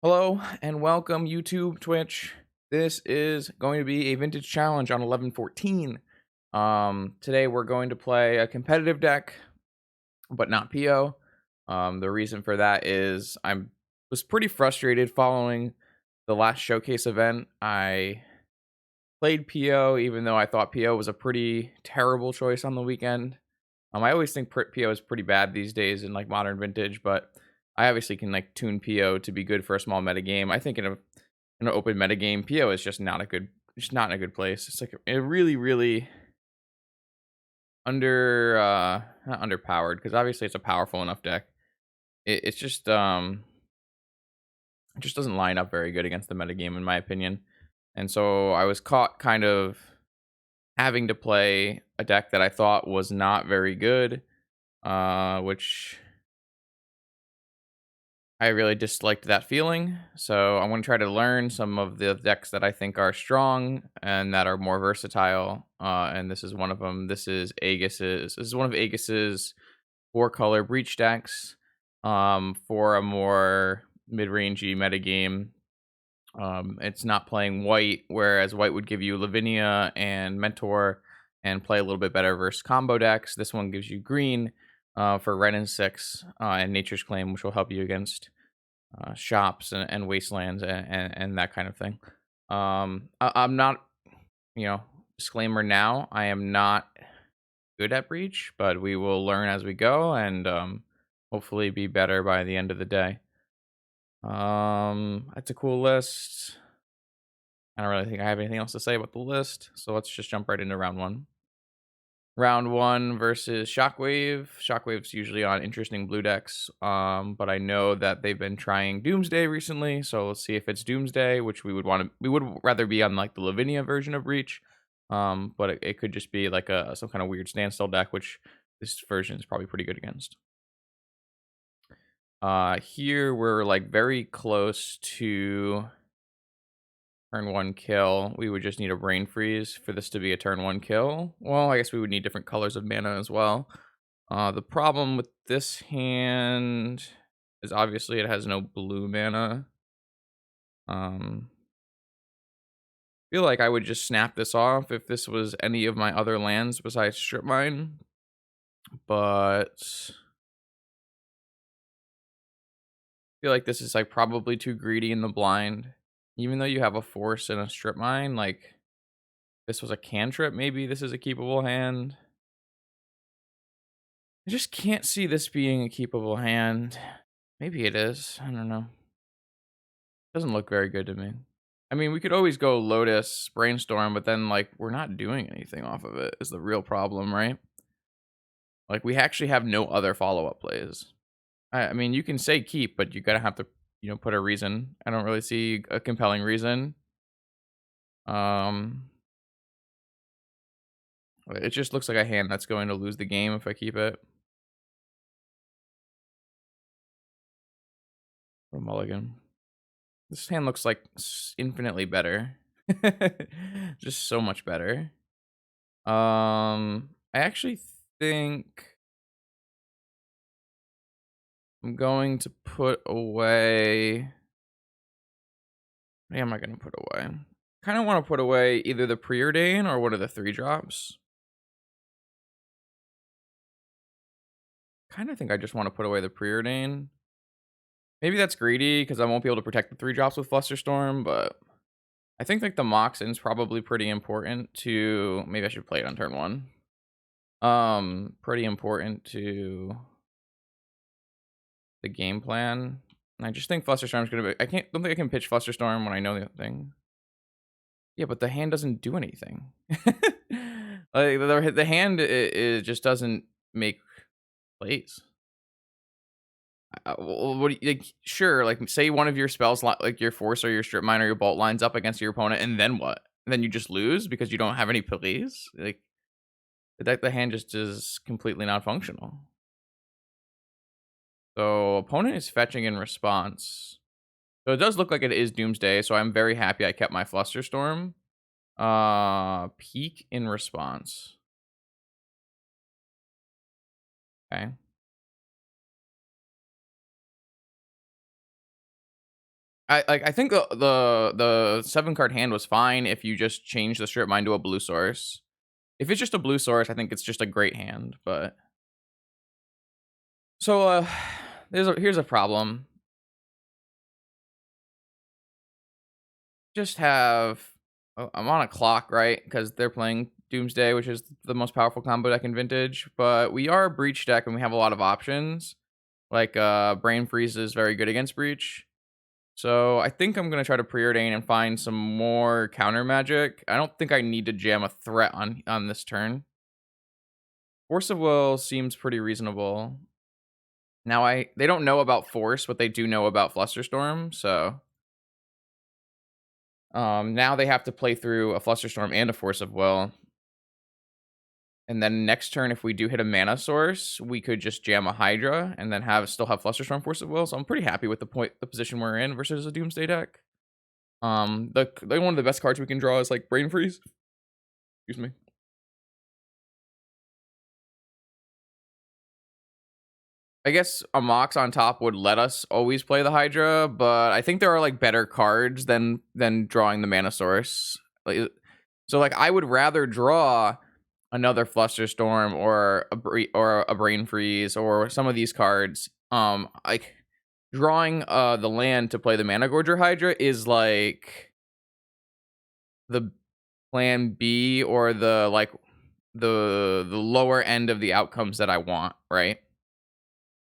Hello and welcome YouTube, Twitch. This is going to be a vintage challenge on 1114. Today we're going to play a competitive deck, but not PO. The reason for that is I was pretty frustrated following the last showcase event. I played PO even though I thought PO was a pretty terrible choice on the weekend. I always think PO is pretty bad these days in like modern vintage, but I obviously can like tune PO to be good for a small meta game. I think in an open meta game, PO is just not in a good place. It's like a really, really not underpowered, because obviously it's a powerful enough deck. It's just it just doesn't line up very good against the meta game in my opinion. And so I was caught kind of having to play a deck that I thought was not very good, which I really disliked that feeling. So I'm going to try to learn some of the decks that I think are strong and that are more versatile. And this is one of them. This is one of Aegis's 4-color breach decks, for a more mid-rangey metagame. It's not playing white, whereas white would give you Lavinia and Mentor and play a little bit better versus combo decks. This one gives you green, for Ren and 6, and Nature's Claim, which will help you against shops and wastelands and that kind of thing. I'm not, disclaimer now, I am not good at Breach, but we will learn as we go and hopefully be better by the end of the day. That's a cool list. I don't really think I have anything else to say about the list, so let's just jump right into round one. Round one versus Shockwave. Shockwave's usually on interesting blue decks, but I know that they've been trying Doomsday recently, so let's see if it's Doomsday, which we would rather be on like the Lavinia version of Breach, but it could just be like some kind of weird standstill deck, which this version is probably pretty good against. Here we're like very close to turn 1 kill. We would just need a brain freeze for this to be a turn 1 kill. Well, I guess we would need different colors of mana as well. The problem with this hand is obviously it has no blue mana. Feel like I would just snap this off if this was any of my other lands besides Strip Mine. But I feel like this is like probably too greedy in the blind. Even though you have a force and a Strip Mine, like this was a cantrip, maybe this is a keepable hand. I just can't see this being a keepable hand. Maybe it is. I don't know. Doesn't look very good to me. I mean, we could always go Lotus, Brainstorm, but then, like, we're not doing anything off of it is the real problem, right? Like, we actually have no other follow-up plays. I mean, you can say keep, but you gotta have to, put a reason. I don't really see a compelling reason. Um, it just looks like a hand that's going to lose the game if I keep it. Or mulligan. This hand looks like infinitely better. Just so much better. I actually think I'm going to put away. What am I going to put away? Kind of want to put away either the Preordain or one of the 3-drops. Kind of think I just want to put away the Preordain. Maybe that's greedy because I won't be able to protect the 3-drops with Flusterstorm, but I think like the Moxin's probably pretty important to. Maybe I should play it on turn 1. Pretty important to the game plan. I just think Flusterstorm's gonna be. Don't think I can pitch Flusterstorm when I know the thing. Yeah, but the hand doesn't do anything. Like the hand, it just doesn't make plays. What do you, like? Sure, like say one of your spells, like your force or your strip mine or your bolt, lines up against your opponent, and then what? Then you just lose because you don't have any plays. Like the hand just is completely not functional. So opponent is fetching in response. So it does look like it is Doomsday. So I'm very happy I kept my Flusterstorm. Peak in response. Okay. I think the 7 card hand was fine if you just change the strip mine to a blue source. If it's just a blue source, I think it's just a great hand. But so here's a problem. Just have I'm on a clock, right? Because they're playing Doomsday, which is the most powerful combo deck in Vintage. But we are a Breach deck, and we have a lot of options. Like Brain Freeze is very good against Breach. So I think I'm gonna try to preordain and find some more counter magic. I don't think I need to jam a threat on this turn. Force of Will seems pretty reasonable. Now they don't know about Force, but they do know about Flusterstorm, so now they have to play through a Flusterstorm and a Force of Will. And then next turn, if we do hit a mana source, we could just jam a Hydra and then still have Flusterstorm, Force of Will. So I'm pretty happy with the position we're in versus a Doomsday deck. The one of the best cards we can draw is like Brain Freeze. Excuse me. I guess a Mox on top would let us always play the Hydra, but I think there are like better cards than drawing the mana source. So I would rather draw another Flusterstorm or a Brain Freeze or some of these cards. Like drawing the land to play the Mana Gorger Hydra is like the plan B or the lower end of the outcomes that I want, right?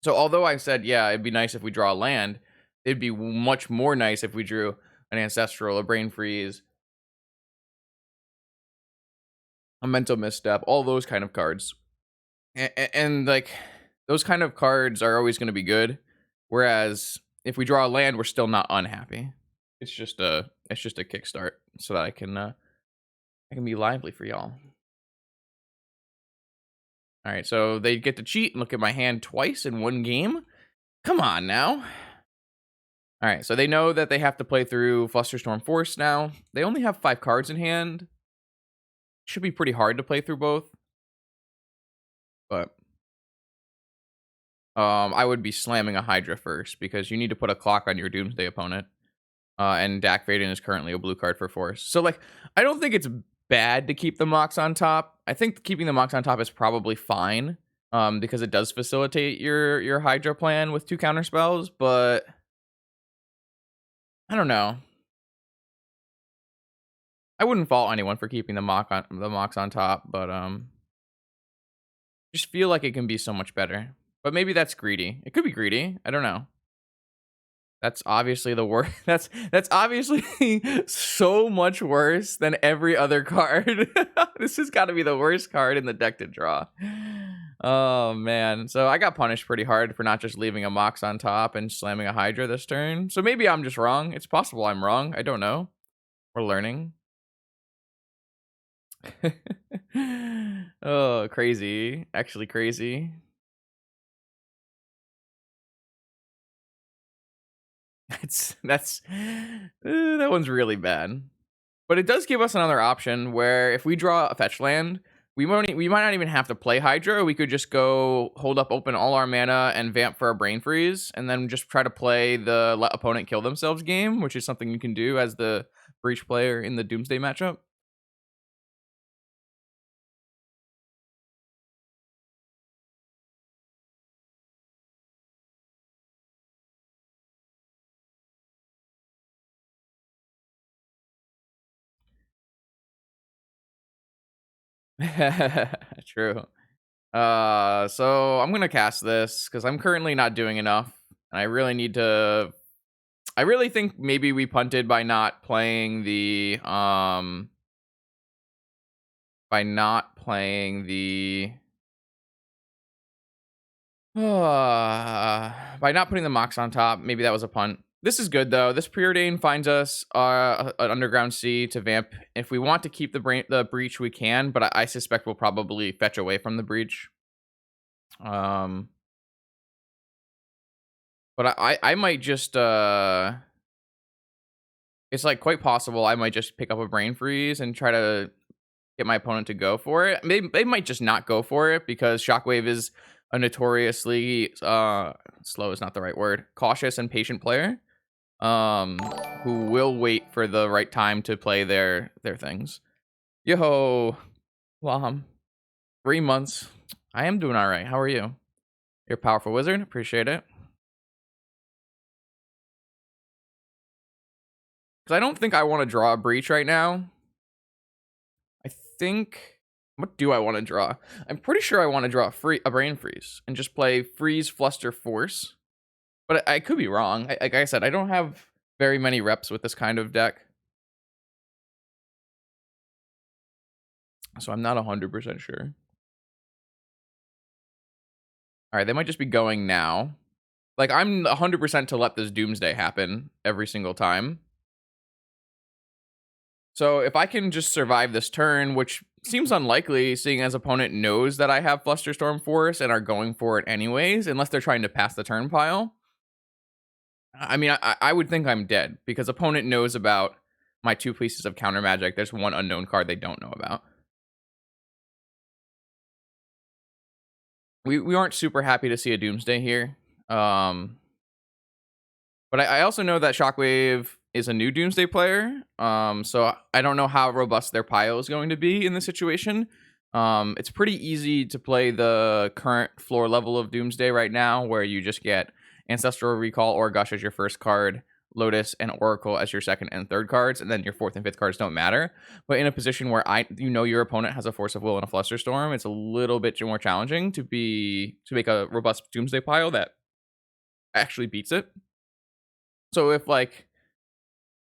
So although I said, yeah, it'd be nice if we draw a land, it'd be much more nice if we drew an Ancestral, a Brain Freeze, a Mental Misstep, all those kind of cards. And like, those kind of cards are always going to be good. Whereas if we draw a land, we're still not unhappy. It's just a kickstart so that I can be lively for y'all. All right, so they get to cheat and look at my hand twice in one game. Come on now. All right, so they know that they have to play through Flusterstorm Force now. They only have 5 cards in hand. Should be pretty hard to play through both. But I would be slamming a Hydra first because you need to put a clock on your Doomsday opponent. And Dak Vaden is currently a blue card for Force. So I don't think it's bad to keep the Mox on top. I think keeping the Mox on top is probably fine. Because it does facilitate your Hydra plan with 2 counter spells, but I don't know. I wouldn't fault anyone for keeping the Mox on top, but just feel like it can be so much better. But maybe that's greedy. It could be greedy. I don't know. That's obviously the worst. That's obviously so much worse than every other card. This has got to be the worst card in the deck to draw. Oh man, so I got punished pretty hard for not just leaving a Mox on top and slamming a Hydra this turn. So maybe I'm just wrong. It's possible I'm wrong. I don't know. We're learning. Oh, crazy. Actually crazy. That one's really bad. But it does give us another option where if we draw a fetch land, we might not even have to play Hydra. We could just go hold up open all our mana and vamp for a Brain Freeze, and then just try to play the let opponent kill themselves game, which is something you can do as the Breach player in the Doomsday matchup. True. So I'm gonna cast this because I'm currently not doing enough, and I really need to. I really think maybe we punted by not playing the by not putting the Mox on top. Maybe that was a punt. This is good though. This preordain finds us an Underground Sea to vamp. If we want to keep the Breach, we can, but I suspect we'll probably fetch away from the Breach. But I might just it's like quite possible I might just pick up a Brain Freeze and try to get my opponent to go for it. They might just not go for it because Shockwave is a notoriously slow is not the right word, cautious and patient player. who will wait for the right time to play their things. Yo, Waham. 3 months. I am doing all right. How are you? You're a powerful wizard. Appreciate it. Because I don't think I want to draw a breach right now. I think. What do I want to draw? I'm pretty sure I want to draw a brain freeze and just play freeze, fluster, force. But I could be wrong. Like I said, I don't have very many reps with this kind of deck, so I'm not 100% sure. All right, they might just be going now. Like, I'm 100% to let this Doomsday happen every single time. So if I can just survive this turn, which seems unlikely, seeing as opponent knows that I have Flusterstorm Force and are going for it anyways, unless they're trying to pass the turn pile. I mean, I would think I'm dead, because opponent knows about my 2 pieces of counter magic. There's one unknown card they don't know about. We aren't super happy to see a Doomsday here. But I also know that Shockwave is a new Doomsday player. So I don't know how robust their pile is going to be in this situation. It's pretty easy to play the current floor level of Doomsday right now, where you just get Ancestral Recall or Gush as your first card, Lotus and Oracle as your second and third cards, and then your fourth and fifth cards don't matter. But in a position where your opponent has a Force of Will and a Flusterstorm, it's a little bit more challenging to make a robust Doomsday pile that actually beats it. So if like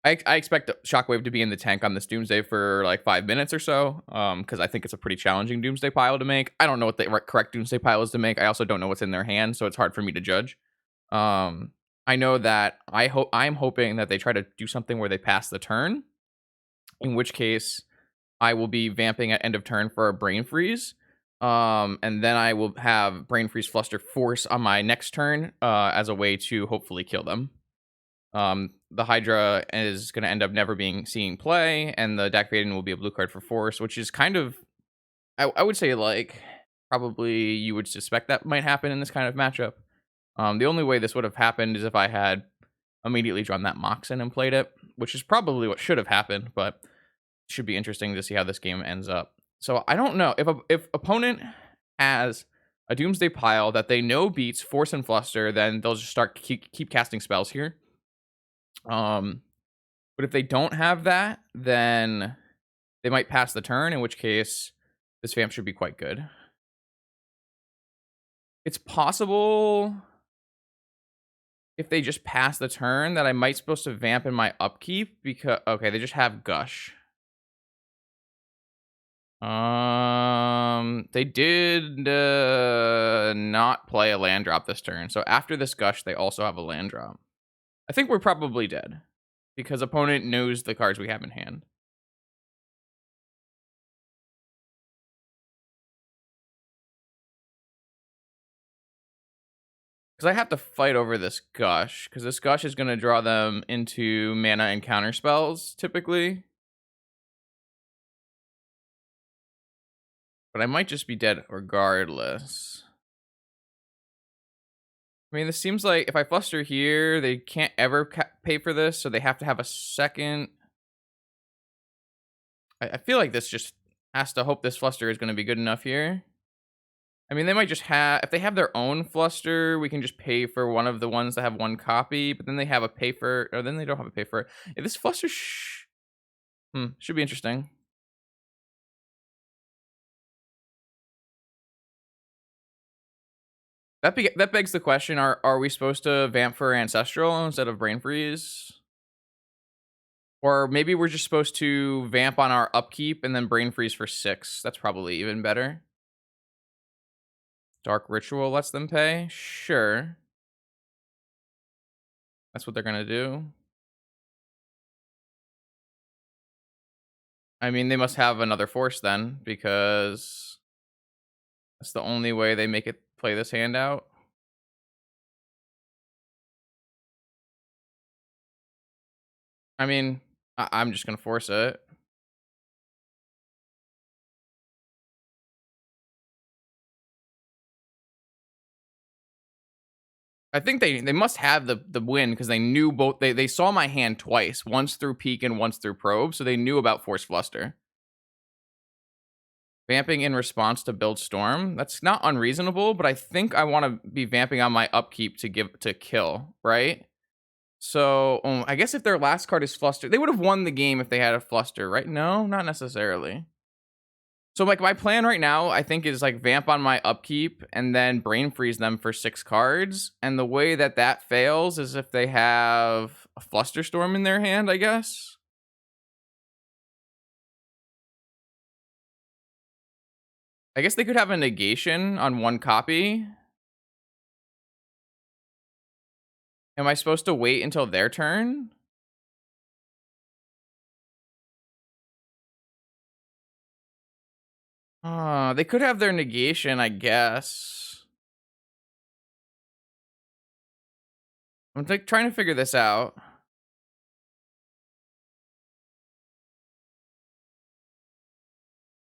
I expect Shockwave to be in the tank on this Doomsday for like 5 minutes or so, because I think it's a pretty challenging Doomsday pile to make. I don't know what the correct Doomsday pile is to make. I also don't know what's in their hand, so it's hard for me to judge. I know that I'm hoping that they try to do something where they pass the turn, in which case I will be vamping at end of turn for a Brain Freeze. And then I will have Brain Freeze Fluster Force on my next turn as a way to hopefully kill them. The Hydra is going to end up never seeing play, and the Deactivating will be a blue card for Force, which is kind of, I would say, like, probably you would suspect that might happen in this kind of matchup. The only way this would have happened is if I had immediately drawn that Moxen and played it, which is probably what should have happened, but it should be interesting to see how this game ends up. So I don't know. If opponent has a Doomsday pile that they know beats Force and Fluster, then they'll just start keep casting spells here. But if they don't have that, then they might pass the turn, in which case this vamp should be quite good. It's possible if they just pass the turn that I might supposed to vamp in my upkeep, because okay, they just have Gush. They did not play a land drop this turn. So after this Gush, they also have a land drop. I think we're probably dead, because opponent knows the cards we have in hand. Because I have to fight over this Gush, because this Gush is going to draw them into mana and counter spells, typically. But I might just be dead regardless. I mean, this seems like if I Fluster here, they can't ever pay for this, so they have to have a second. I feel like this just has to hope this Fluster is going to be good enough here. I mean, they might just have, if they have their own Fluster, we can just pay for one of the ones that have one copy, but then they have a pay for, or then they don't have a pay for it. Yeah, this Fluster should be interesting. That begs the question, are we supposed to vamp for Ancestral instead of Brain Freeze? Or maybe we're just supposed to vamp on our upkeep and then Brain Freeze for 6. That's probably even better. Dark Ritual lets them pay? Sure. That's what they're gonna do. I mean, they must have another Force then, because that's the only way they make it play this hand out. I mean, I'm just gonna force it. I think they must have the win because they knew both. They saw my hand twice, once through peak and once through probe, so they knew about force fluster. Vamping in response to build storm. That's not unreasonable, but I think I want to be vamping on my upkeep to kill, right? So I guess if their last card is fluster, they would have won the game if they had a fluster, right? No, not necessarily. So like my plan right now, I think is like vamp on my upkeep and then brain freeze them for 6 cards. And the way that that fails is if they have a fluster storm in their hand, I guess. I guess they could have a negation on 1 copy. Am I supposed to wait until their turn? They could have their negation, I guess. I'm like trying to figure this out.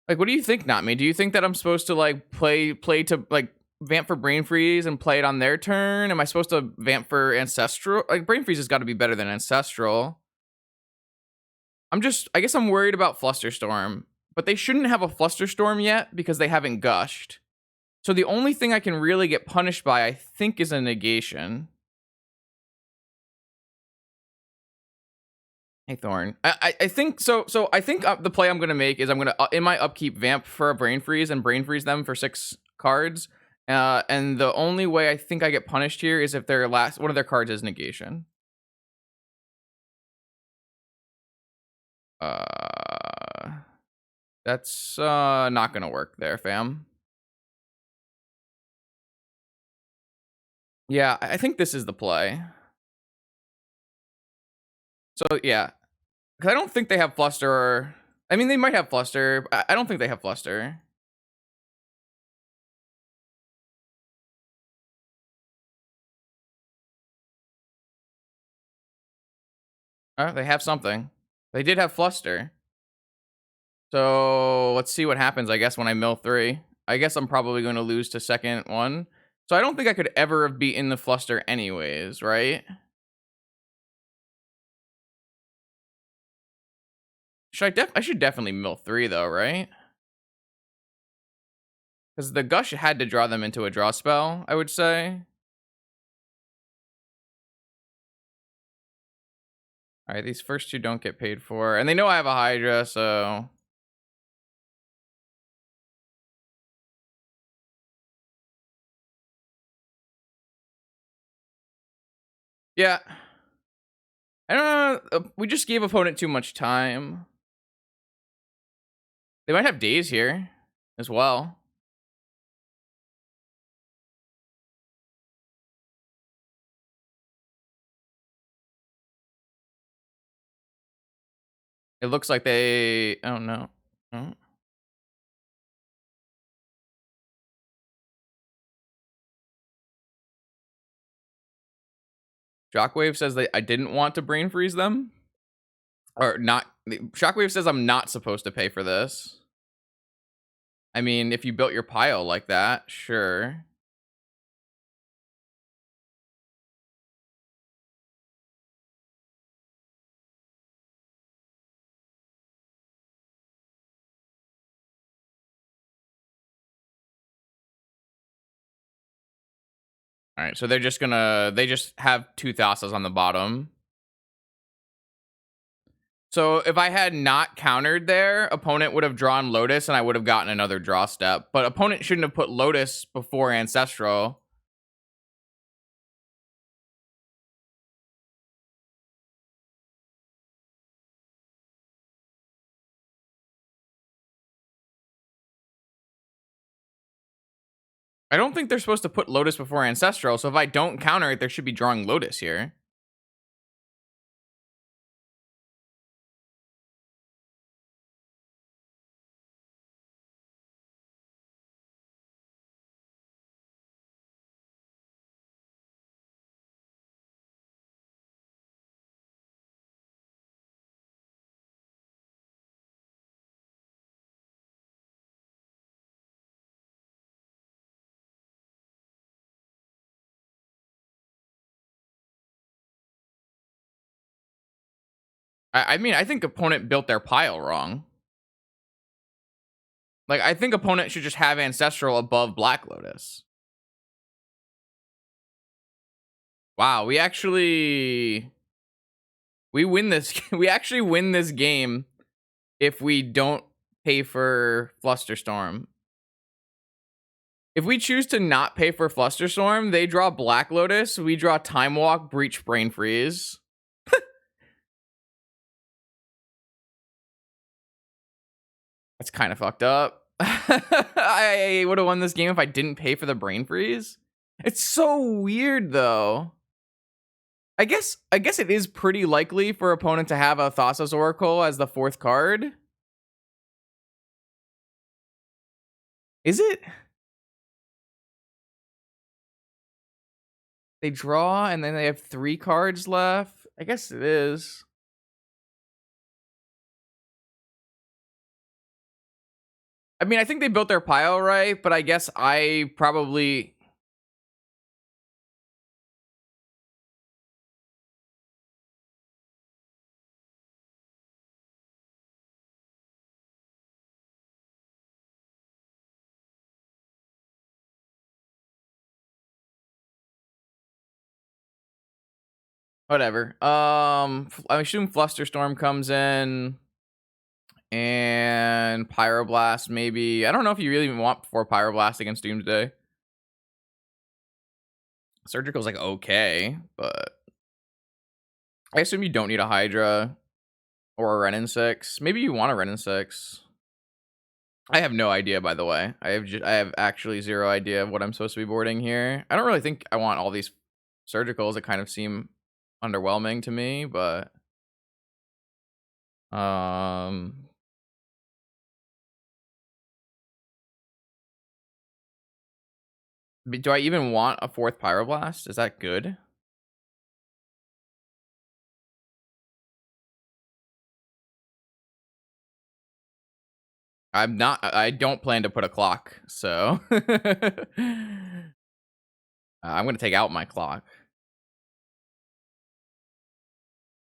Like, what do you think, not me? Do you think that I'm supposed to like play to like vamp for brain freeze and play it on their turn? Am I supposed to vamp for ancestral? Like brain freeze has got to be better than ancestral. I guess I'm worried about Flusterstorm, but they shouldn't have a Flusterstorm yet because they haven't gushed. So the only thing I can really get punished by, I think, is a negation. Hey Thorn, I think so. So I think the play I'm gonna make is I'm gonna in my upkeep vamp for a brain freeze and brain freeze them for 6 cards. And the only way I think I get punished here is if their last one of their cards is negation. Uh, that's not gonna work there, fam. Yeah, I think this is the play. So yeah, because I don't think they have fluster. I mean, they might have fluster. I don't think they have fluster. They have something. They did have fluster. So let's see what happens. I guess when I mill 3, I guess I'm probably going to lose to second one. So I don't think I could ever have beaten the fluster anyways, right? I should definitely mill 3 though, right? Because the gush had to draw them into a draw spell, I would say. All right, these first 2 don't get paid for, and they know I have a Hydra, so yeah. I don't know. We just gave opponent too much time. They might have days here as well. It looks like they. Oh no. Oh. Shockwave says that I didn't want to brain freeze them. Or not. Shockwave says I'm not supposed to pay for this. I mean, if you built your pile like that, sure. All right, so they just have 2 Thasas on the bottom. So if I had not countered there, opponent would have drawn Lotus and I would have gotten another draw step. But opponent shouldn't have put Lotus before Ancestral. I don't think they're supposed to put Lotus before Ancestral, so if I don't counter it, they should be drawing Lotus here. I mean, I think opponent built their pile wrong. Like, I think opponent should just have Ancestral above Black Lotus. Wow, we win this. We actually win this game if we don't pay for Flusterstorm. If we choose to not pay for Flusterstorm, they draw Black Lotus, we draw Time Walk, Breach, Brain Freeze. That's kind of fucked up. I would have won this game if I didn't pay for the Brain Freeze. It's so weird though. I guess it is pretty likely for opponent to have a Thassa's Oracle as the 4th card. Is it? They draw and then they have 3 cards left. I guess it is. I mean, I think they built their pile right, but I guess I probably whatever. I assume Flusterstorm comes in and Pyroblast maybe. I don't know if you really even want 4 Pyroblast against Doomsday. Surgical's like okay, but I assume you don't need a Hydra or a Renin 6. Maybe you want a Renin 6. I have no idea, by the way. I have actually 0 idea of what I'm supposed to be boarding here. I don't really think I want all these surgicals that kind of seem underwhelming to me, but do I even want a 4th Pyroblast? Is that good? I don't plan to put a clock, so I'm gonna take out my clock.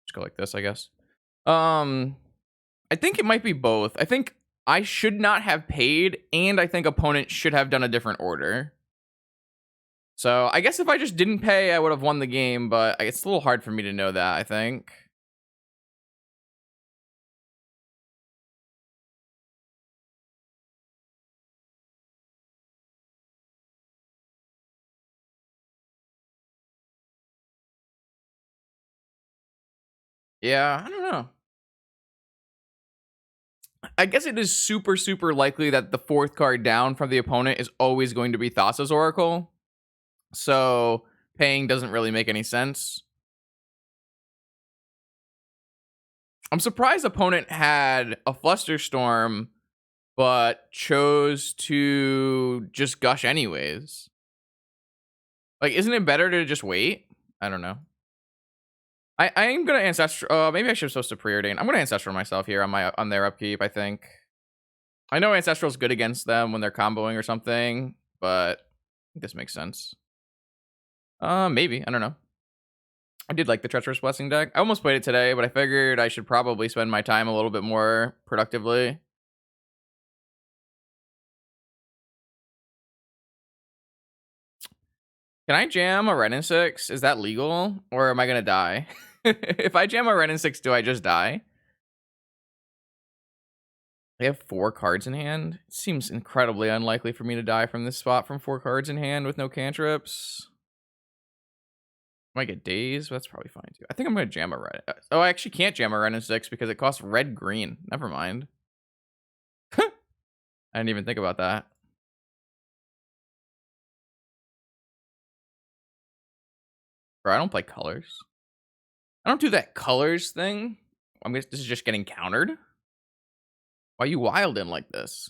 Just go like this, I guess. I think it might be both. I think I should not have paid, and I think opponent should have done a different order. So I guess if I just didn't pay, I would have won the game, but it's a little hard for me to know that, I think. Yeah, I don't know. I guess it is super, super likely that the 4th card down from the opponent is always going to be Thassa's Oracle. So paying doesn't really make any sense. I'm surprised opponent had a Flusterstorm, but chose to just gush anyways. Like, isn't it better to just wait? I don't know. I am gonna ancestral. Maybe I should have supposed to preordain. I'm gonna ancestral myself here on their upkeep. I think. I know ancestral's good against them when they're comboing or something, but I think this makes sense. Maybe I don't know. I did like the Treacherous Blessing deck. I almost played it today, but I figured I should probably spend my time a little bit more productively. Can I jam a Renin 6? Is that legal? Or am I gonna die? If I jam a Renin 6, do I just die? They have 4 cards in hand. It seems incredibly unlikely for me to die from this spot from 4 cards in hand with no cantrips. Might get dazed, but that's probably fine too. I think I'm gonna jam a red. Oh, I actually can't jam a Renin 6 because it costs red green. Never mind. I didn't even think about that. Bro, I don't play colors. I don't do that colors thing. This is just getting countered. Why are you wild in like this?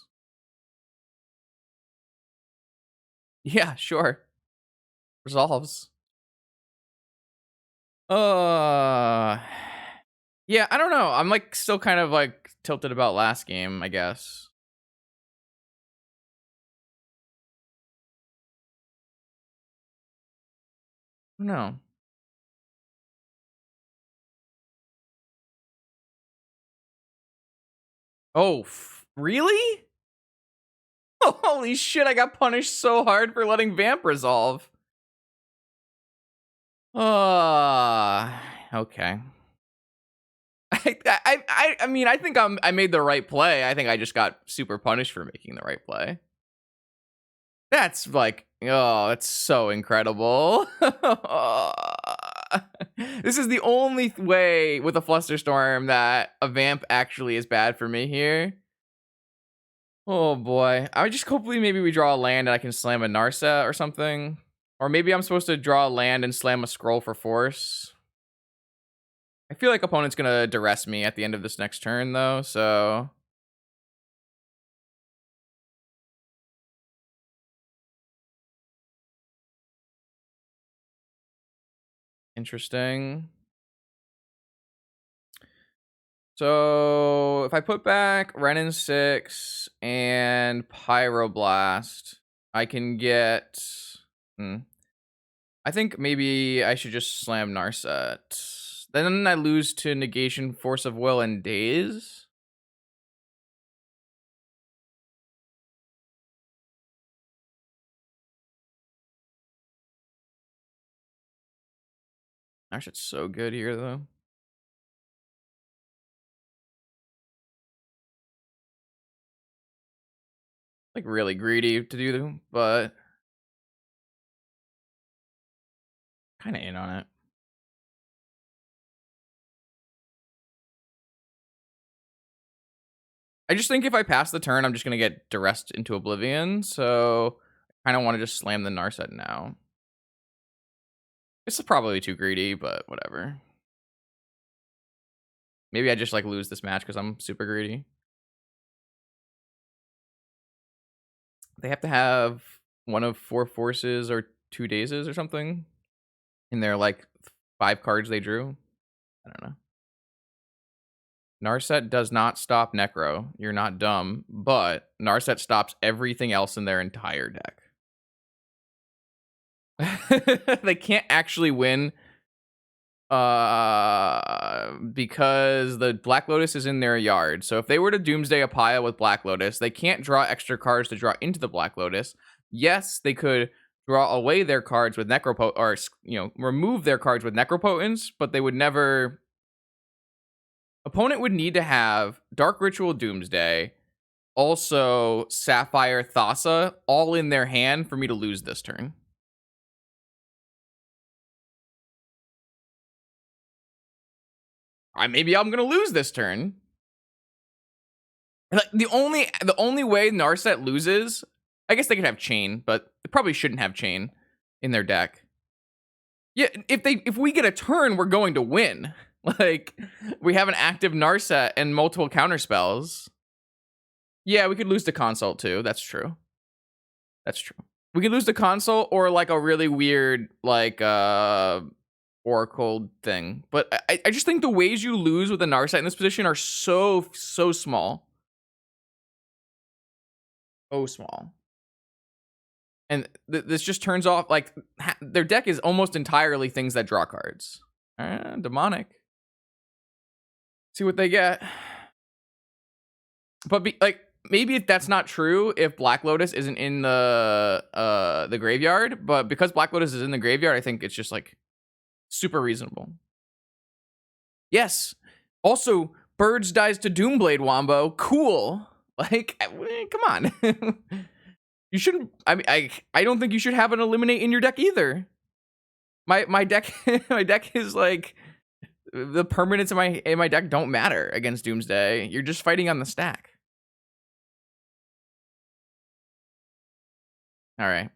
Yeah, sure. Resolves. Uh Yeah, I don't know. I'm like still kind of like tilted about last game, I guess. No. Oh, really? Holy shit, I got punished so hard for letting Vamp resolve. Okay. I mean, I think I made the right play. I think I just got super punished for making the right play. That's like, oh, that's so incredible. This is the only way with a Flusterstorm that a Vamp actually is bad for me here. Oh boy. I just hopefully maybe we draw a land and I can slam a Narset or something. Or maybe I'm supposed to draw a land and slam a scroll for force. I feel like opponent's gonna duress me at the end of this next turn though, so interesting. So if I put back Renin 6 and Pyroblast, I can get. I think maybe I should just slam Narset. Then I lose to Negation, Force of Will, and Daze. Narset's so good here, though. Like, really greedy to do, but kind of in on it. I just think if I pass the turn, I'm just going to get duressed into oblivion, so I kind of want to just slam the Narset now. This is probably too greedy, but whatever. Maybe I just like lose this match because I'm super greedy. They have to have one of 4 forces or 2 dazes or something in their like 5 cards they drew. I don't know. Narset does not stop Necro. You're not dumb, but Narset stops everything else in their entire deck. They can't actually win because the Black Lotus is in their yard. So if they were to Doomsday a pile with Black Lotus, they can't draw extra cards to draw into the Black Lotus. Yes, they could draw away their cards with Necropot, or remove their cards with Necropotence, but they would never. Opponent would need to have Dark Ritual Doomsday, also Sapphire Thassa, all in their hand for me to lose this turn. Maybe I'm gonna lose this turn. Like the only way Narset loses, I guess they could have Chain, but they probably shouldn't have Chain in their deck. Yeah, if we get a turn, we're going to win. Like we have an active Narset and multiple counterspells. Yeah, we could lose to Consult too. That's true. That's true. We could lose to Consult or like a really weird like Oracle thing. But I just think the ways you lose with a Narset in this position are so small. So small. And this just turns off, like, their deck is almost entirely things that draw cards. Demonic. See what they get. But maybe if that's not true, if Black Lotus isn't in the graveyard, but because Black Lotus is in the graveyard, I think it's just like super reasonable. Yes. Also, Birds dies to Doomblade Wombo. Cool. Like, come on. You shouldn't. I don't think you should have an eliminate in your deck either. My deck my deck is like the permanents in my deck don't matter against Doomsday. You're just fighting on the stack. All right.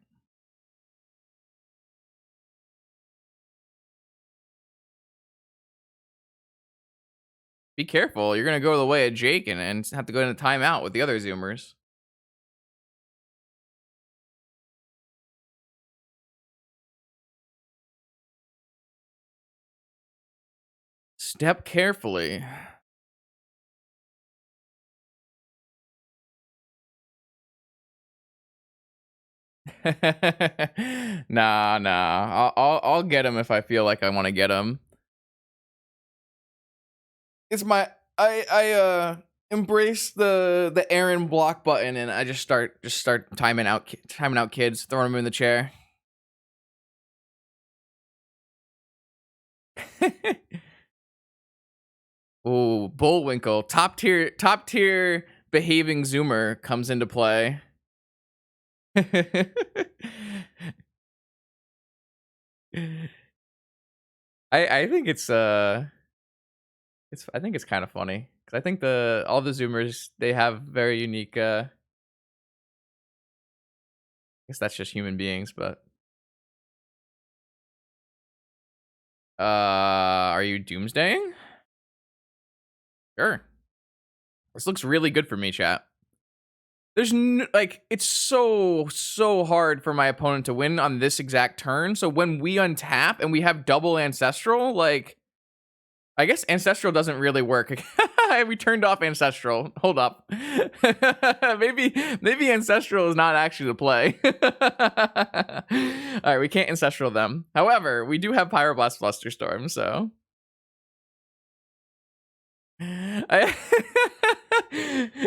Be careful. You're gonna go the way of Jake and have to go into timeout with the other Zoomers. Step carefully. Nah. I'll get him if I feel like I want to get him. It's my embrace the Aaron block button, and I just start timing out kids, throwing them in the chair. Ooh, Bullwinkle, top tier behaving Zoomer comes into play. I think I think it's kind of funny because I think the all the Zoomers, they have very unique. I guess that's just human beings, but are you doomsdaying? Sure. This looks really good for me, chat. Like, it's so hard for my opponent to win on this exact turn. So when we untap and we have double ancestral, like, I guess ancestral doesn't really work. We turned off ancestral. Hold up. maybe ancestral is not actually the play. All right, we can't ancestral them. However, we do have pyroblast flusterstorm, so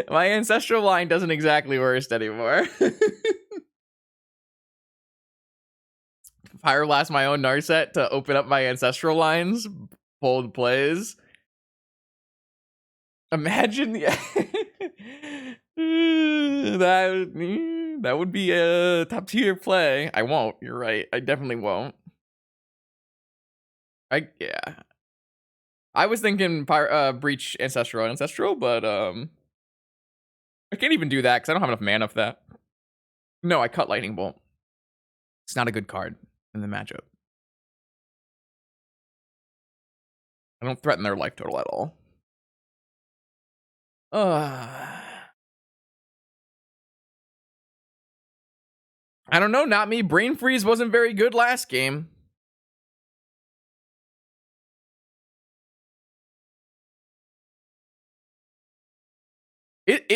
my ancestral line doesn't exactly worst anymore. Pyroblast my own Narset to open up my ancestral lines. Bold plays. Imagine that would be a top tier play. I won't. You're right. I definitely won't. Yeah. I was thinking breach ancestral, but I can't even do that because I don't have enough mana for that. No, I cut lightning bolt. It's not a good card in the matchup. I don't threaten their life total at all. I don't know, not me. Brain freeze wasn't very good last game.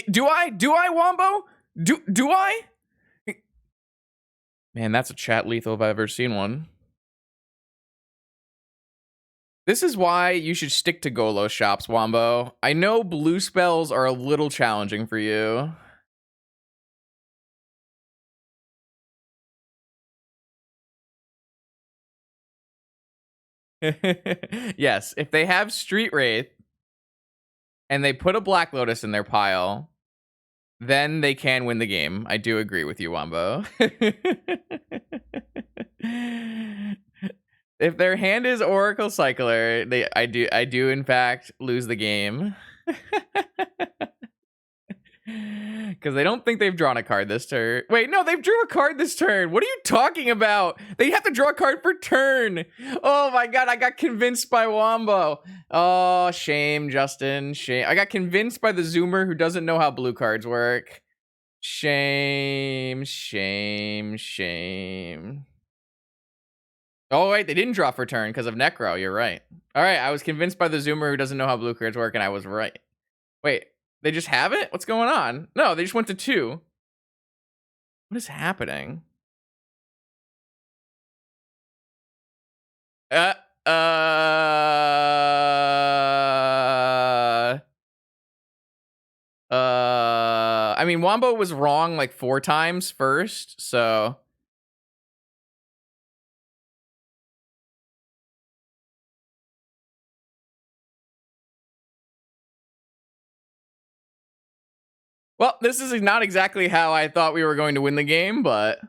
Do I Wombo? Do I? Man, that's a chat lethal if I've ever seen one. This is why you should stick to Golo shops, Wombo. I know blue spells are a little challenging for you. Yes, if they have Street Wraith and they put a Black Lotus in their pile, then they can win the game. I do agree with you, Wombo. If their hand is Oracle Cycler, I do in fact lose the game. Because they don't think they've drawn a card this turn. Wait, no, they've drew a card this turn. What are you talking about? They have to draw a card per turn. Oh my god, I got convinced by Wombo. Oh, shame, Justin. Shame. I got convinced by the Zoomer who doesn't know how blue cards work. Shame, shame, shame. Oh, wait, they didn't draw for turn because of Necro. You're right. All right, I was convinced by the Zoomer who doesn't know how blue cards work, and I was right. Wait, they just have it? What's going on? No, they just went to 2. What is happening? Uh, I mean, Wombo was wrong like 4 times first, so. Well, this is not exactly how I thought we were going to win the game, but.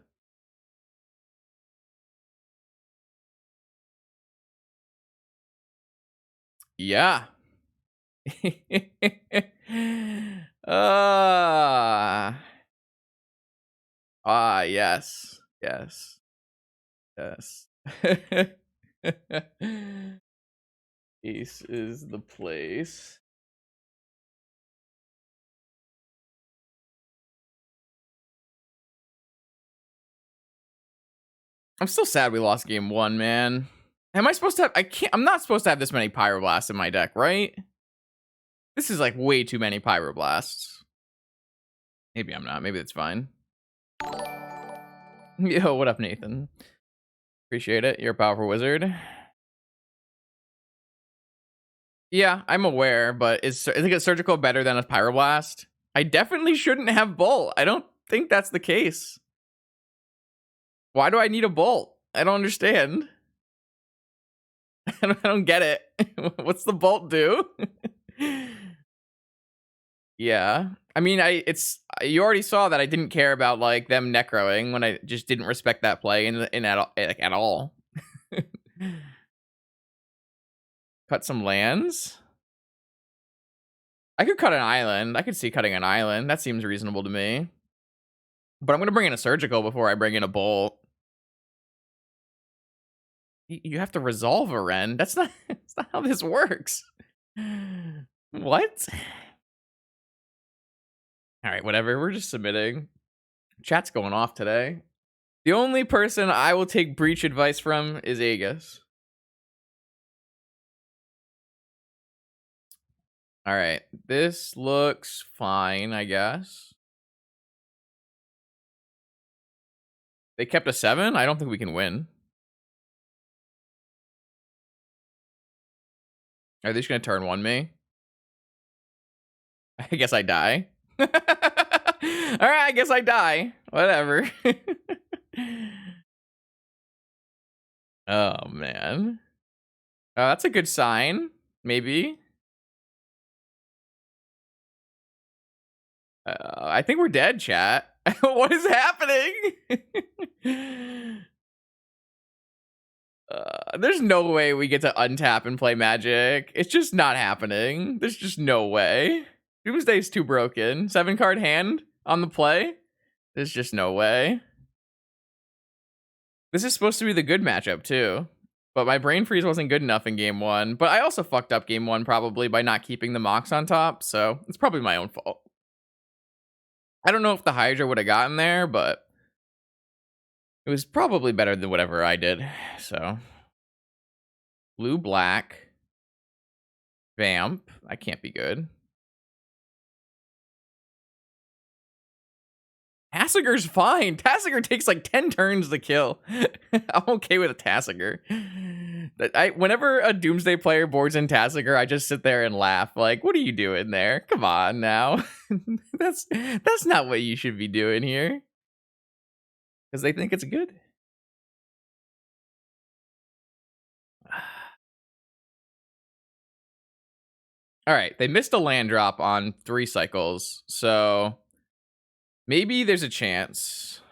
Yeah. Yes. Yes. Yes. Ace is the place. I'm still sad we lost game 1, man. Am I supposed to have, I'm not supposed to have this many Pyroblasts in my deck, right? This is like way too many Pyroblasts. Maybe I'm not, maybe it's fine. Yo, what up, Nathan? Appreciate it, you're a powerful wizard. Yeah, I'm aware, but is a surgical better than a pyroblast? I definitely shouldn't have bolt. I don't think that's the case. Why do I need a bolt? I don't understand. I don't get it. What's the bolt do? Yeah. I mean, I it's you already saw that I didn't care about like them necroing when I just didn't respect that play in at all, like, at all. Cut some lands. I could cut an island. I could see cutting an island. That seems reasonable to me. But I'm gonna bring in a surgical before I bring in a bolt. You have to resolve a Ren. That's not. That's not how this works. What? All right, whatever. We're just submitting. Chat's going off today. The only person I will take breach advice from is Aegis. All right, this looks fine, I guess. They kept a 7? I don't think we can win. Are they just gonna turn 1 me? I guess I die. Alright, I guess I die. Whatever. Oh, man. That's a good sign. Maybe. I think we're dead, chat. What is happening? There's no way we get to untap and play Magic. It's just not happening. There's just no way. Doomsday's too broken. 7-card hand on the play. There's just no way. This is supposed to be the good matchup too. But my brain freeze wasn't good enough in game 1. But I also fucked up game 1 probably by not keeping the Mox on top. So it's probably my own fault. I don't know if the Hydra would have gotten there, but it was probably better than whatever I did. So blue, black, Vamp. That can't be good. Tassiger's fine. Tassiger takes like 10 turns to kill. I'm okay with a Tassiger. Whenever a Doomsday player boards in Tassiger, I just sit there and laugh. Like, what are you doing there? Come on now. That's not what you should be doing here. Because they think it's good. All right, they missed a land drop on 3 cycles, so maybe there's a chance.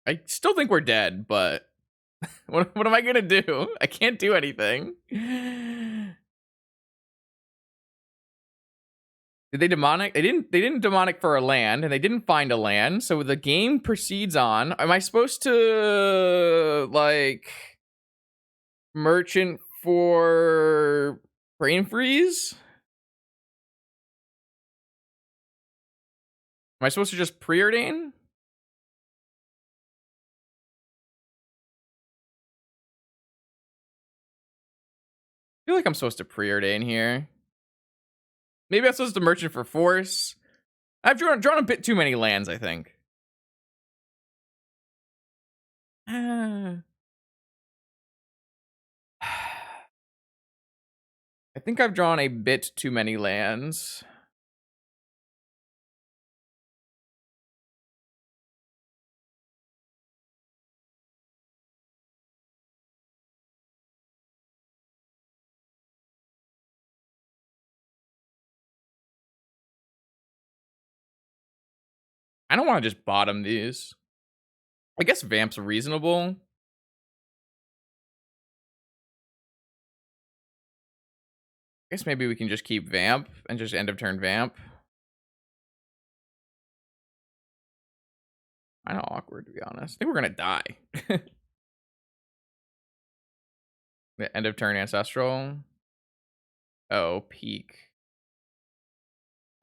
I still think we're dead, but what am I gonna do? I can't do anything. Did they demonic? They didn't demonic for a land, and they didn't find a land, so the game proceeds on. Am I supposed to like merchant for brain freeze? Am I supposed to just preordain? I feel like I'm supposed to preordain here. Maybe I'm supposed to merchant for force. I've drawn a bit too many lands, I think. I think I've drawn a bit too many lands. I don't want to just bottom these. I guess Vamp's reasonable. I guess maybe we can just keep Vamp and just end of turn Vamp. Kind of awkward, to be honest. I think we're gonna die. The end of turn Ancestral. Oh, Peak.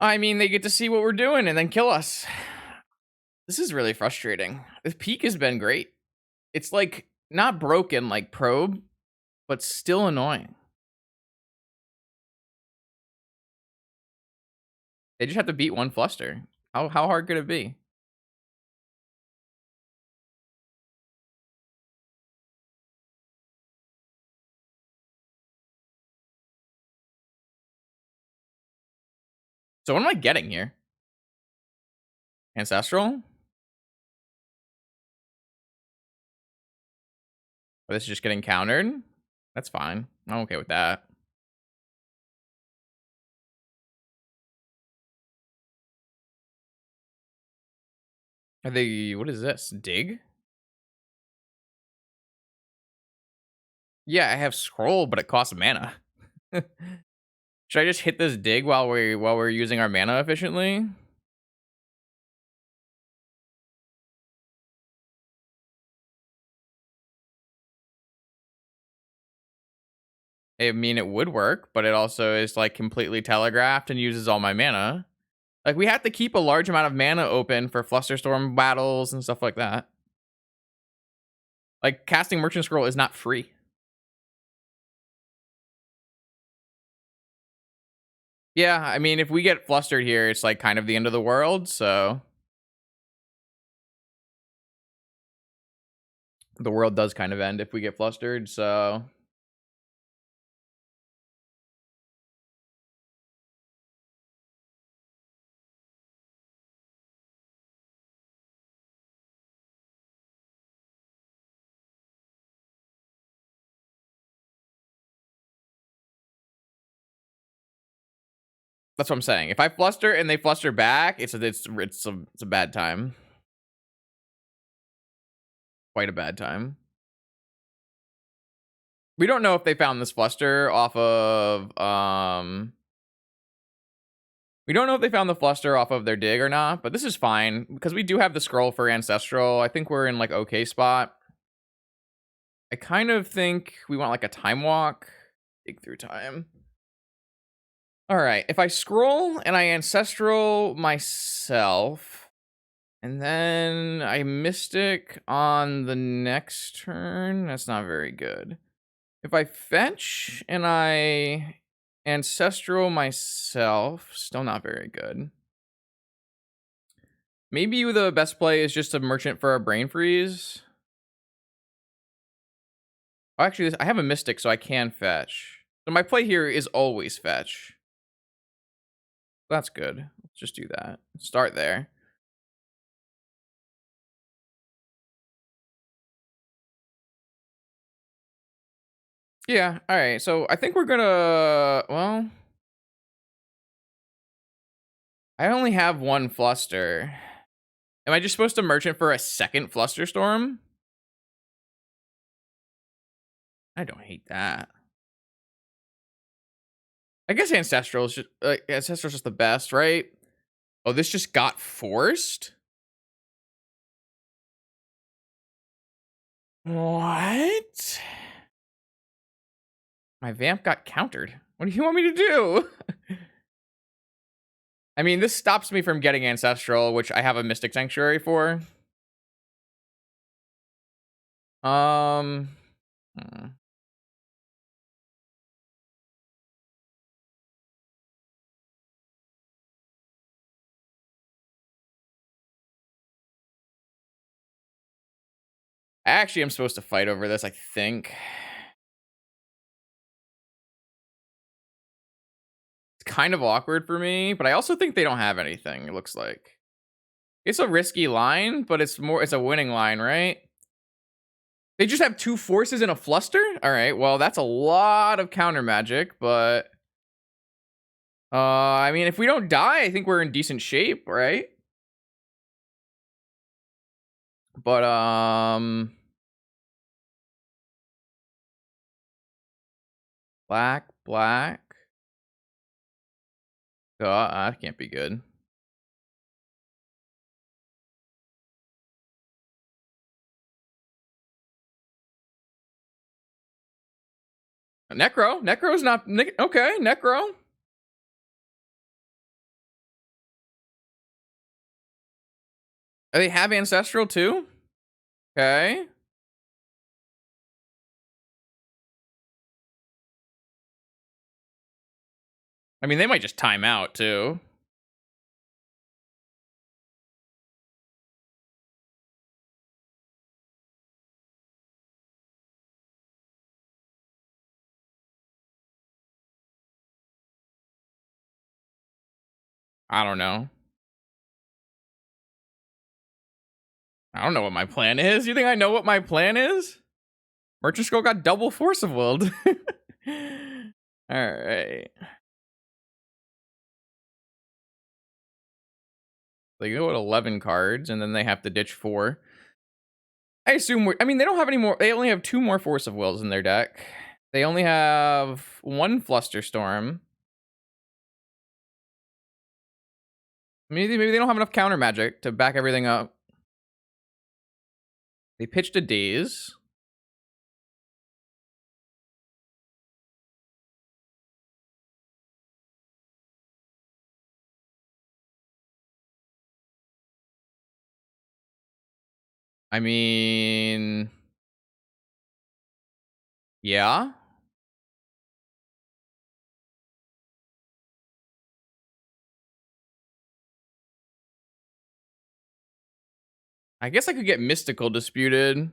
I mean, they get to see what we're doing and then kill us. This is really frustrating. This Peak has been great. It's like not broken like Probe, but still annoying. They just have to beat 1 Fluster. How hard could it be? So what am I getting here? Ancestral? Or this is just getting countered? That's fine. I'm okay with that. Are they what is this? Dig? Yeah, I have scroll, but it costs mana. Should I just hit this dig while we're using our mana efficiently? I mean, it would work, but it also is like completely telegraphed and uses all my mana. Like we have to keep a large amount of mana open for Flusterstorm battles and stuff like that. Like casting Merchant Scroll is not free. Yeah, I mean, if we get flustered here, it's like kind of the end of the world. So the world does kind of end if we get flustered. So that's what I'm saying. If I fluster and they fluster back, it's a bad time. Quite a bad time. We don't know if they found this fluster off of we don't know if they found the fluster off of their dig or not, but this is fine because we do have the scroll for ancestral. I think we're in like okay spot. I kind of think we want like a time walk. Dig through time. All right, if I scroll and I ancestral myself, and then I mystic on the next turn, that's not very good. If I fetch and I ancestral myself, still not very good. Maybe the best play is just a merchant for a brain freeze. Oh, actually, I have a mystic, so I can fetch. So my play here is always fetch. That's good. Let's just do that. Start there. Yeah, alright. So I think we're gonna well, I only have one fluster. Am I just supposed to merchant for a second fluster storm? I don't hate that. I guess Ancestral's just the best, right? Oh, this just got forced? What? My vamp got countered. What do you want me to do? I mean, this stops me from getting Ancestral, which I have a Mystic Sanctuary for. Um... hmm. I actually am supposed to fight over this, I think. It's kind of awkward for me, but I also think they don't have anything, it looks like. It's a risky line, but it's a winning line, right? They just have two forces and a fluster? Alright, well, that's a lot of counter magic, but... I mean, if we don't die, I think we're in decent shape, right? But, black, black. That can't be good. Necro's not... Okay, Necro. They have Ancestral, too? Okay. I mean, they might just time out, too. I don't know. I don't know what my plan is. You think I know what my plan is? Merchant Scroll got double Force of Willed. Alright. They go with 11 cards, and then they have to ditch 4. I assume I mean, they don't have any more. They only have 2 more Force of Wills in their deck. They only have 1 Flusterstorm. Maybe they don't have enough counter magic to back everything up. They pitched a Daze. I mean, yeah. I guess I could get Mystical disputed.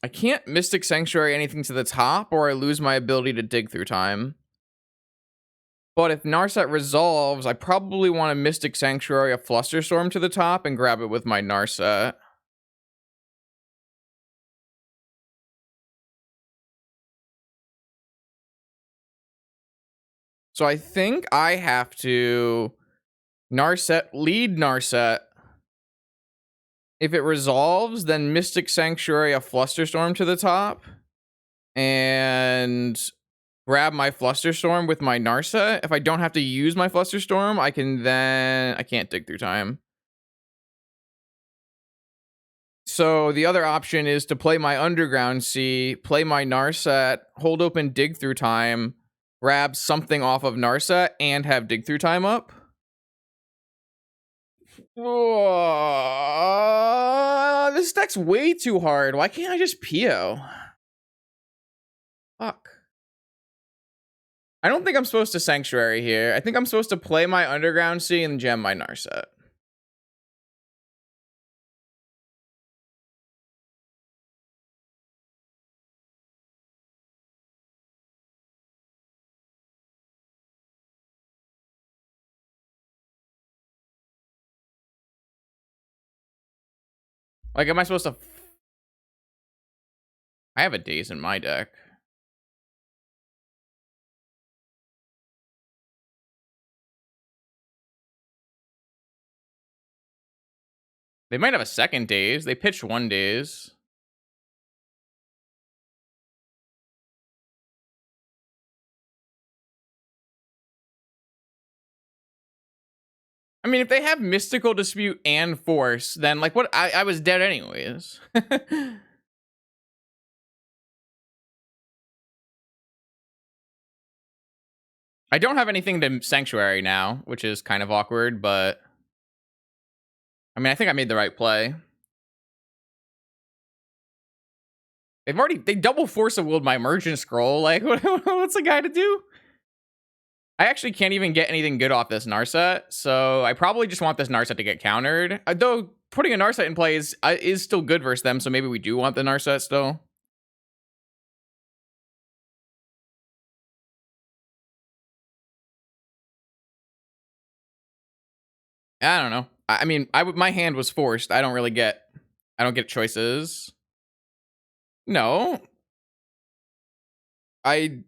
I can't Mystic Sanctuary anything to the top, or I lose my ability to dig through time. But if Narset resolves, I probably want to Mystic Sanctuary a Flusterstorm to the top and grab it with my Narset. So I think I have to lead Narset. If it resolves, then Mystic Sanctuary a Flusterstorm to the top and grab my Flusterstorm with my Narset. If I don't have to use my Flusterstorm, I can't dig through time. So the other option is to play my Underground Sea, play my Narset, hold open dig through time, grab something off of Narset, and have dig through time up. This deck's way too hard. Why can't I just PO? Fuck. I don't think I'm supposed to Sanctuary here. I think I'm supposed to play my Underground Sea and gem my Narset. Like, am I supposed to... I have a Daze in my deck. They might have a second Daze. They pitched 1 Daze. I mean, if they have Mystical Dispute and Force, then, like, what? I was dead anyways. I don't have anything to Sanctuary now, which is kind of awkward, but... I mean, I think I made the right play. They double Force of Willed my Merchant Scroll. Like, what's the guy to do? I actually can't even get anything good off this Narset, so I probably just want this Narset to get countered. Though putting a Narset in play is still good versus them, so maybe we do want the Narset still. I don't know. I mean, my hand was forced. I don't get choices. No. I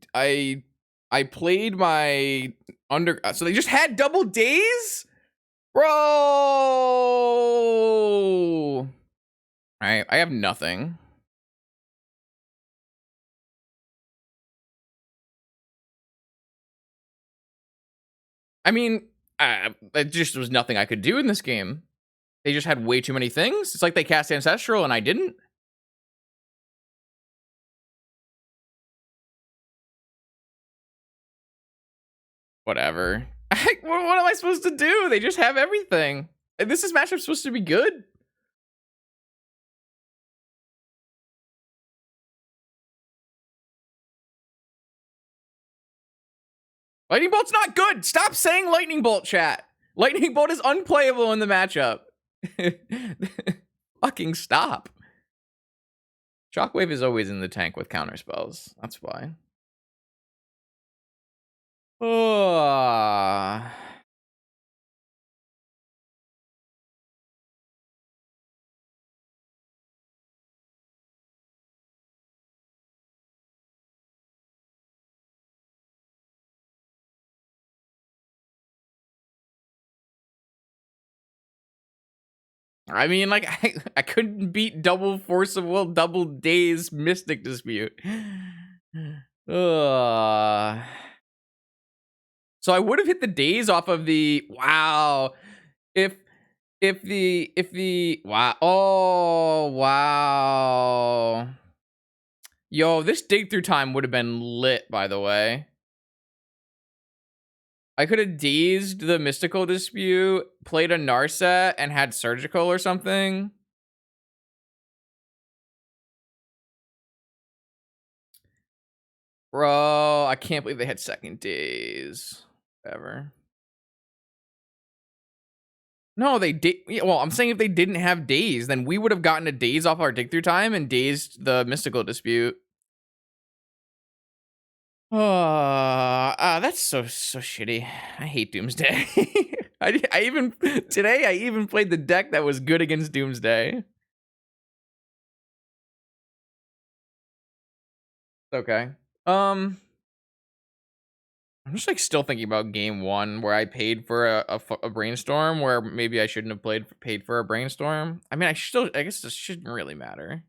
played my so they just had double Daze? Bro! I have nothing. I mean, it just was nothing I could do in this game. They just had way too many things. It's like they cast Ancestral and I didn't. Whatever. What am I supposed to do? They just have everything. This is matchup supposed to be good. Lightning Bolt's not good. Stop saying Lightning Bolt, chat. Lightning Bolt is unplayable in the matchup. Fucking stop. Shockwave is always in the tank with counter spells. That's why. Oh. I mean, like, I couldn't beat double Force of Will, double Daze Mystic Dispute. Ugh. So I would have hit the Daze off of the wow. If if the wow. Oh wow. Yo, this dig through time would have been lit, by the way. I could have dazed the Mystical Dispute, played a Narset, and had Surgical or something. Bro, I can't believe they had second days. Ever. No, they did. Yeah, well, I'm saying if they didn't have days, then we would have gotten a daze off our dig through time and dazed the Mystical Dispute. That's so shitty. I hate Doomsday. I even today I even played the deck that was good against Doomsday. Okay. Um, I'm just like still thinking about game one where I paid for a brainstorm where maybe I shouldn't have paid for a brainstorm. I mean, I guess this shouldn't really matter.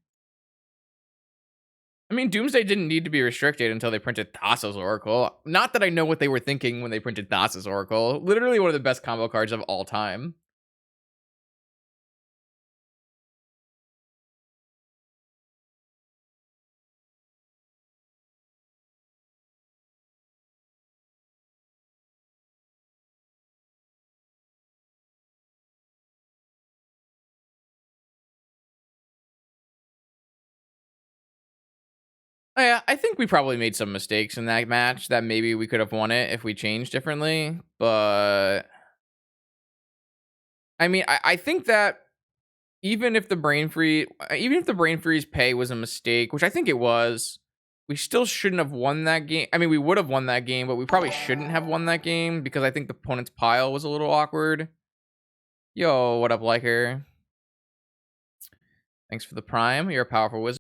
I mean, Doomsday didn't need to be restricted until they printed Thassa's Oracle. Not that I know what they were thinking when they printed Thassa's Oracle. Literally one of the best combo cards of all time. Oh, yeah, I think we probably made some mistakes in that match that maybe we could have won it if we changed differently. But I mean, I think that even if the brain freeze pay was a mistake, which I think it was, we still shouldn't have won that game. I mean, we would have won that game, but we probably shouldn't have won that game because I think the opponent's pile was a little awkward. Yo, what up, Liker? Thanks for the prime. You're a powerful wizard.